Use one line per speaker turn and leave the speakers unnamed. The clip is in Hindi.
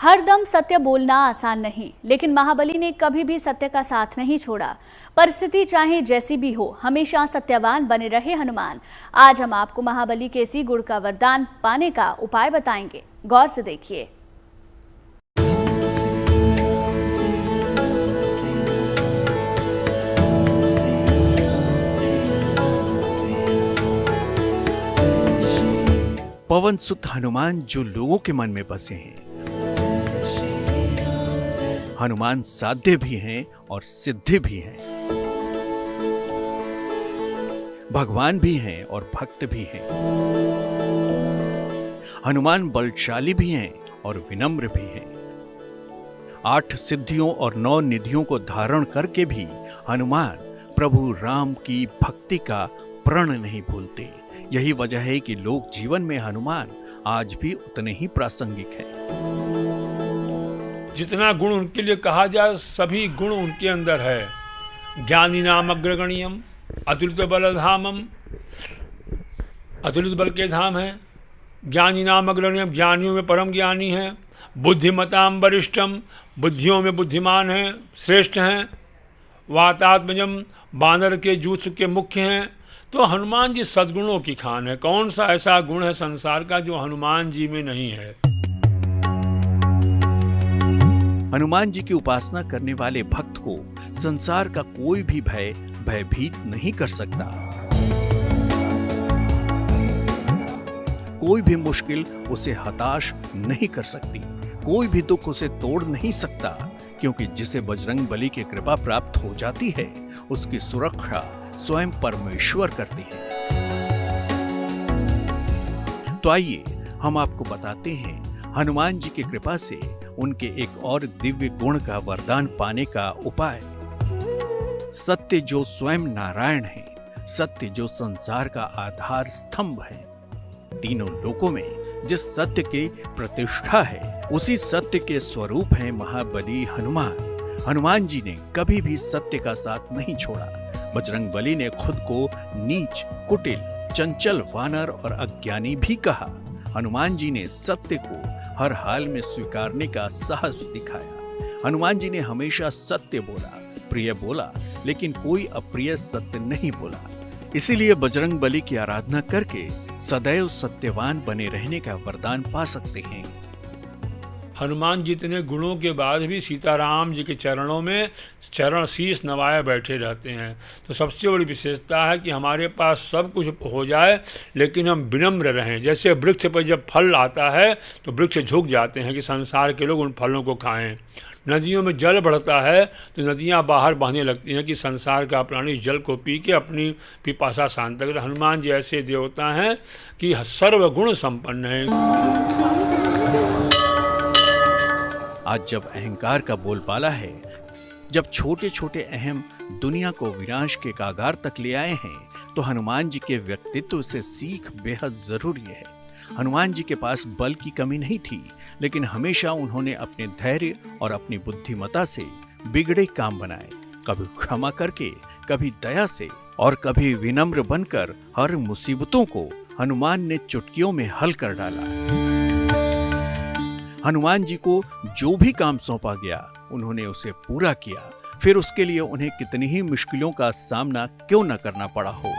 हरदम सत्य बोलना आसान नहीं, लेकिन महाबली ने कभी भी सत्य का साथ नहीं छोड़ा। परिस्थिति चाहे जैसी भी हो, हमेशा सत्यवान बने रहे हनुमान। आज हम आपको महाबली के इसी गुण का वरदान पाने का उपाय बताएंगे। गौर से देखिए।
पवन सुत हनुमान जो लोगों के मन में बसे हैं। हनुमान साध्य भी हैं और सिद्धि भी हैं, भगवान भी हैं और भक्त भी हैं। हनुमान बलशाली भी हैं और विनम्र भी हैं। 8 सिद्धियों और 9 निधियों को धारण करके भी हनुमान प्रभु राम की भक्ति का प्रण नहीं भूलते। यही वजह है कि लोक जीवन में हनुमान आज भी उतने ही प्रासंगिक है।
जितना गुण उनके लिए कहा जाए, सभी गुण उनके अंदर है। ज्ञानी नाम अग्रगण्यम, अतुलित बलधामम, अतुलित बल के धाम है। ज्ञानी नाम अग्रगण्यम, ज्ञानियों में परम ज्ञानी है। बुद्धिमताम वरिष्ठम, बुद्धियों में बुद्धिमान है, श्रेष्ठ हैं। वातात्मजम, बानर के जूथ के मुख्य हैं। तो हनुमान जी सद्गुणों की खान है। कौन सा ऐसा गुण है संसार का जो हनुमान जी में नहीं है?
हनुमान जी की उपासना करने वाले भक्त को संसार का कोई भी भय भयभीत नहीं कर सकता। कोई भी मुश्किल उसे हताश नहीं कर सकती। कोई भी दुख उसे तोड़ नहीं सकता, क्योंकि जिसे बजरंग बली की कृपा प्राप्त हो जाती है, उसकी सुरक्षा स्वयं परमेश्वर करती है। तो आइए हम आपको बताते हैं हनुमान जी की कृपा से उनके एक और दिव्य गुण का वरदान पाने का उपाय। सत्य जो स्वयं नारायण है, सत्य जो संसार का आधार स्तंभ है। तीनों लोकों में जिस सत्य की प्रतिष्ठा है, उसी सत्य के स्वरूप है महाबली हनुमान। हनुमान जी ने कभी भी सत्य का साथ नहीं छोड़ा। बजरंग बली ने खुद को नीच, कुटिल, चंचल, वानर और अज्ञानी भी कहा। हनुमान जी ने सत्य को हर हाल में स्वीकारने का साहस दिखाया। हनुमान जी ने हमेशा सत्य बोला, प्रिय बोला, लेकिन कोई अप्रिय सत्य नहीं बोला। इसीलिए बजरंग बली की आराधना करके सदैव सत्यवान बने रहने का वरदान पा सकते हैं।
हनुमान जी इतने गुणों के बाद भी सीताराम जी के चरणों में चरण शीश नवाए बैठे रहते हैं। तो सबसे बड़ी विशेषता है कि हमारे पास सब कुछ हो जाए, लेकिन हम विनम्र रहें। जैसे वृक्ष पर जब फल आता है तो वृक्ष झुक जाते हैं कि संसार के लोग उन फलों को खाएं। नदियों में जल बढ़ता है तो नदियां बाहर बहने लगती हैं कि संसार का प्राणी जल को पी के अपनी पिपासा शांत कर। हनुमान जी ऐसे देवता हैं कि सर्वगुण संपन्न हैं।
आज जब अहंकार का बोलबाला है, जब छोटे छोटे अहम दुनिया को विनाश के कागार तक ले आए हैं, तो हनुमान जी के व्यक्तित्व से सीख बेहद जरूरी है। हनुमान जी के पास बल की कमी नहीं थी, लेकिन हमेशा उन्होंने अपने धैर्य और अपनी बुद्धिमता से बिगड़े काम बनाए। कभी क्षमा करके, कभी दया से और कभी विनम्र बनकर हर मुसीबतों को हनुमान ने चुटकियों में हल कर डाला। हनुमान जी को जो भी काम सौंपा गया, उन्होंने उसे पूरा किया, फिर उसके लिए उन्हें कितनी ही मुश्किलों का सामना क्यों न करना पड़ा हो।